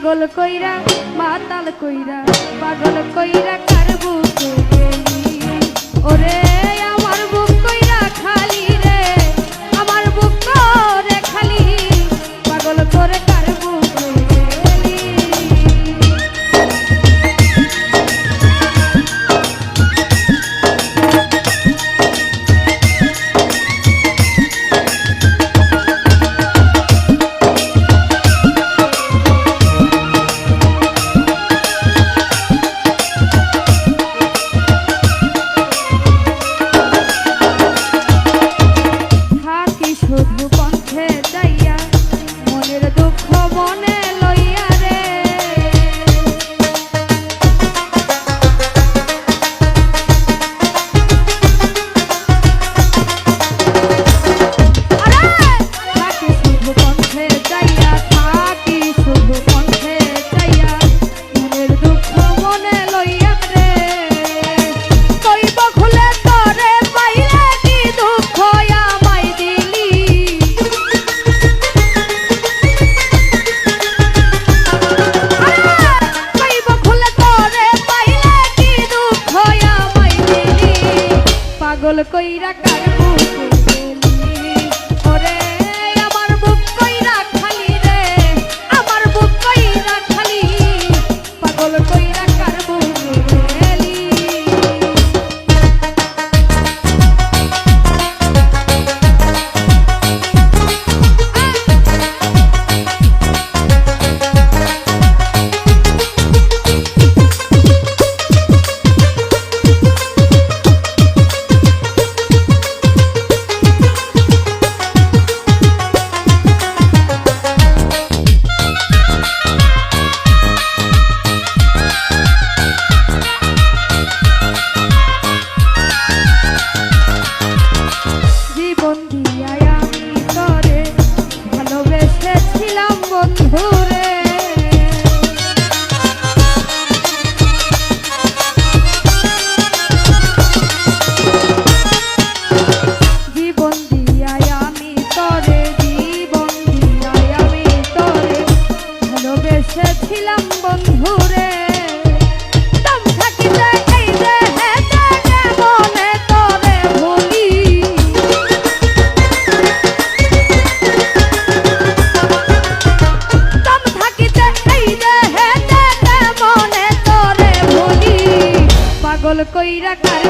পাগল কইরা মাতাল কইরা পাগল কইরা কার বুকে গেলি ওরে আমার বুক কইরা খালি রে আমার বুক করে খালি পাগল করে কার বুকে গেলি পাগল কইরা কার বুকে গেলি ওরে আমার বুক কইরা খালি রে আমার বুক কইরা খালি পাগল কইরা কার বুকে গেলি ছিলাম বন্ধুরে দম থাকিতে এই দেহেতে মনে তোরে ভুলি দম থাকিতে এই দেহেতে মনে তোরে ভুলি পাগল কইরা কার